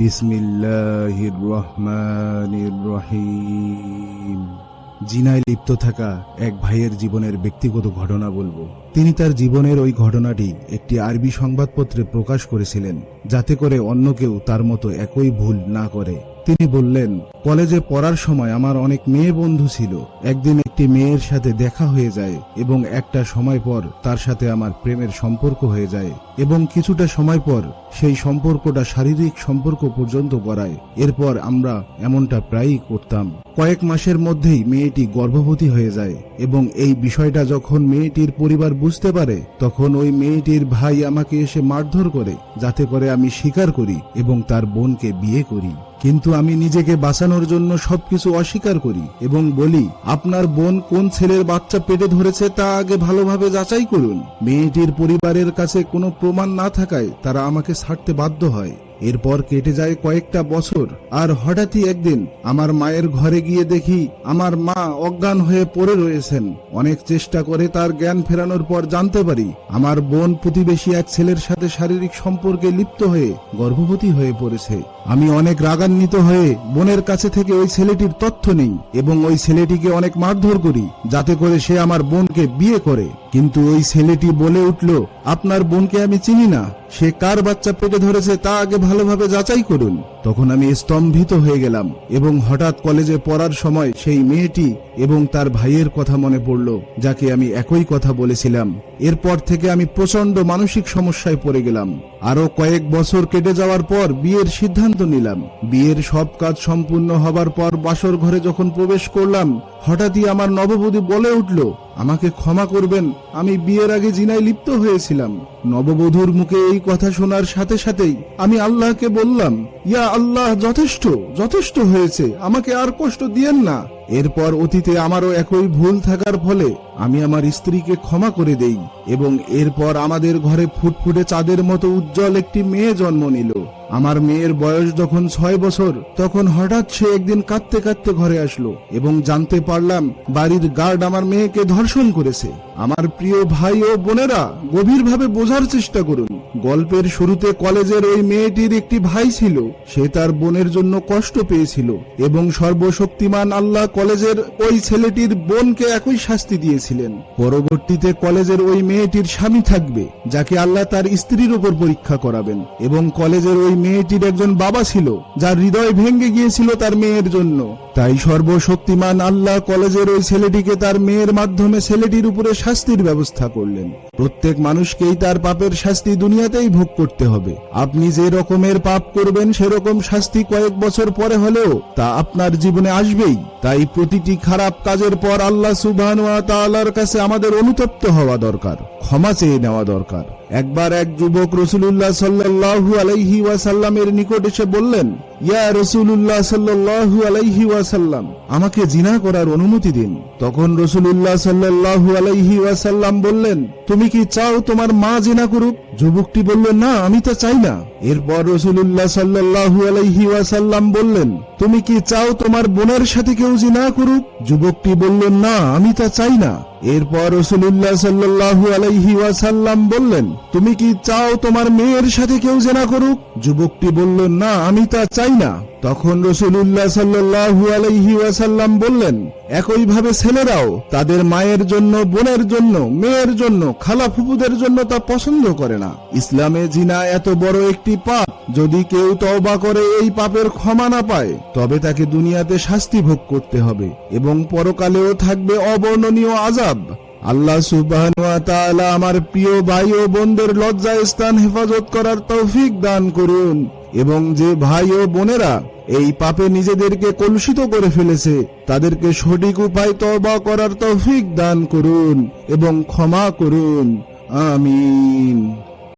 বিসমিল্লাহির রহমানির রহিম। জিনায় লিপ্ত থাকা এক ভাইয়ের জীবনের ব্যক্তিগত ঘটনা বলবো। তিনি তার জীবনের ওই ঘটনাটি একটি আরবি সংবাদপত্রে প্রকাশ করেছিলেন, যাতে করে অন্য কেউ তার মতো একই ভুল না করে। তিনি বললেন, কলেজে পড়ার সময় আমার অনেক মেয়ে বন্ধু ছিল। একদিন একটি মেয়ের সাথে দেখা হয়ে যায় এবং একটা সময় পর তার সাথে আমার প্রেমের সম্পর্ক হয়ে যায় এবং কিছুটা সময় পর সেই সম্পর্কটা শারীরিক সম্পর্ক পর্যন্ত গড়ায়। এরপর আমরা এমনটা প্রায়ই করতাম। কয়েক মাসের মধ্যেই মেয়েটি গর্ভবতী হয়ে যায় এবং এই বিষয়টা যখন মেয়েটির পরিবার বুঝতে পারে, তখন ওই মেয়েটির ভাই আমাকে এসে মারধর করে, যাতে করে আমি স্বীকার করি এবং তার বোনকে বিয়ে করি। কিন্তু আমি নিজেকে বাঁচানোর জন্য সবকিছু অস্বীকার করি এবং বলি, আপনার বোন কোন ছেলের বাচ্চা পেটে ধরেছে তা আগে ভালোভাবে যাচাই করুন। মেয়েটির পরিবারের কাছে কোনো প্রমাণ না থাকায় তারা আমাকে ছাড়তে বাধ্য হয়। এরপর কেটে যায় কয়েকটা বছর, আর হঠাৎই একদিন আমার মায়ের ঘরে গিয়ে দেখি আমার মা অজ্ঞান হয়ে পড়ে রয়েছেন। অনেক চেষ্টা করে তার জ্ঞান ফেরানোর পর জানতে পারি আমার বোন প্রতিবেশী এক ছেলের সাথে শারীরিক সম্পর্কে লিপ্ত হয়ে গর্ভবতী হয়ে পড়েছে। আমি অনেক রাগান্বিত হয়ে বোনের কাছে থেকে ওই ছেলেটির তথ্য নিই এবং ওই ছেলেটিকে অনেক মারধর করি, যাতে করে সে আমার বোনকে বিয়ে করে। কিন্তু ওই ছেলেটি বলে উঠল, আপনার বোনকে আমি চিনি না, সে কার বাচ্চা পেটে ধরেছে তা আগে ভালোভাবে যাচাই করুন। তখন আমি স্তম্ভিত হয়ে গেলাম এবং হঠাৎ কলেজে পড়ার সময় সেই মেয়েটি এবং তার ভাইয়ের কথা মনে পড়ল, যাকে আমি একই কথা বলেছিলাম। এরপর থেকে আমি প্রচন্ড মানসিক সমস্যায় পড়ে গেলাম। আরো কয়েক বছর কেটে যাওয়ার পর বিয়ের সিদ্ধান্ত নিলাম। বিয়ের সব কাজ সম্পূর্ণ হবার পর বাসর ঘরে যখন প্রবেশ করলাম, হঠাৎই আমার নববধূ বলে উঠল, আমাকে ক্ষমা করবেন, আমি বিয়ের আগে জিনায় লিপ্ত হয়েছিলাম। নববধূর মুখে এই কথা শোনার সাথে সাথেই আমি আল্লাহকে বললাম, ইয়া আল্লাহ, যথেষ্ট যথেষ্ট হয়েছে, আমাকে আর কষ্ট দিয়েন না। এরপর অতীতে আমারও একই ভুল থাকার ফলে আমি আমার স্ত্রীকে ক্ষমা করে দেই এবং এরপর আমাদের ঘরে ফুটফুটে চাঁদের মতো উজ্জ্বল একটি মেয়ে জন্ম নিল। আমার মেয়ের বয়স যখন 6 বছর, তখন হঠাৎ সে একদিন কাঁদতে কাঁদতে ঘরে আসলো এবং জানতে পারলাম বাড়ির গার্ড আমার মেয়েকে ধর্ষণ করেছে। আমার প্রিয় ভাই ও বোনেরা, গভীরভাবে বোঝার চেষ্টা করুন। গল্পের শুরুতে কলেজের ওই মেয়েটির একটি ভাই ছিল। সে তার বোনের জন্য কষ্ট পেয়েছিল এবং সর্বশক্তিমান আল্লাহ কলেজের ওই ছেলেটির বোনকে একই শাস্তি দিয়েছিলেন। পরবর্তীতে কলেজের ওই মেয়েটির স্বামী থাকবে, যাকে আল্লাহ তার স্ত্রীর উপর পরীক্ষা করাবেন, এবং কলেজের ওই মেয়েটির একজন বাবা ছিল, যার হৃদয় ভেঙে গিয়েছিল তার মেয়ের জন্য। তাই সর্বশক্তিমান আল্লাহ কলেজের ওই ছেলেটিকে তার মেয়ের মাধ্যমে ছেলেটির উপরে শাস্তির ব্যবস্থা করলেন। প্রত্যেক মানুষকেই তার পাপের শাস্তি দুনিয়াতেই ভোগ করতে হবে। আপনি যে রকমের পাপ করবেন সেরকম শাস্তি কয়েক বছর পরে হলেও তা আপনার জীবনে আসবেই। তাই প্রতিটি খারাপ কাজের পর আল্লাহ সুবহানাহু ওয়া তাআলার কাছে আমাদের অনুতপ্ত হওয়া দরকার, ক্ষমা চেয়ে নেওয়া দরকার। একবার এক যুবক রাসূলুল্লাহ সাল্লাল্লাহু আলাইহি ওয়াসাল্লামের নিকট এসে বললেন, ইয়া রাসূলুল্লাহ সাল্লাল্লাহু আলাইহি ওয়াসাল্লাম, আমাকে জিনা করার অনুমতি দিন। তখন রাসূলুল্লাহ সাল্লাল্লাহু আলাইহি ওয়াসাল্লাম বললেন, তুমি কি চাও তোমার মা জিনা করুক? যুবকটি বলল, না, আমি তা চাই না। এরপর রাসূলুল্লাহ সাল্লাল্লাহু আলাইহি ওয়াসাল্লাম বললেন, তুমি কি চাও তোমার বোনের সাথে কেউ জিনা করুক? যুবকটি বলল, না, আমি তা চাই না। এরপর রাসূলুল্লাহ সাল্লাল্লাহু আলাইহি ওয়াসাল্লাম বললেন, তুমি কি চাও তোমার মেয়ের সাথে কেউ জিনা করুক? যুবকটি বলল, না, আমি তা চাই না। তখন রাসূলুল্লাহ সাল্লাল্লাহু আলাইহি ওয়াসাল্লাম বললেন, একইভাবে ছেলেরাও তাদের মায়ের জন্য, বোনের জন্য, মেয়ের জন্য, খালা ফুফুদের জন্য তা পছন্দ করে না। ইসলামে জিনা এত বড় একটি পাপ, যদি কেউ তওবা করে এই পাপের ক্ষমা না পায়, তবে তাকে দুনিয়াতে শাস্তি ভোগ করতে হবে এবং পরকালেও থাকবে অবর্ণনীয় আযাব। আল্লাহ সুবহানাহু ওয়া তাআলা আমার প্রিয় ভাই ও বোনদের লজ্জা স্থান হেফাজত করার তৌফিক দান করুন এবং যে ভাই ও বোনেরা এই পাপে নিজেদেরকে কলুষিত করে ফেলেছে, তাদেরকে সঠিক উপায় তওবা করার তৌফিক দান করুন এবং ক্ষমা করুন। আমিন।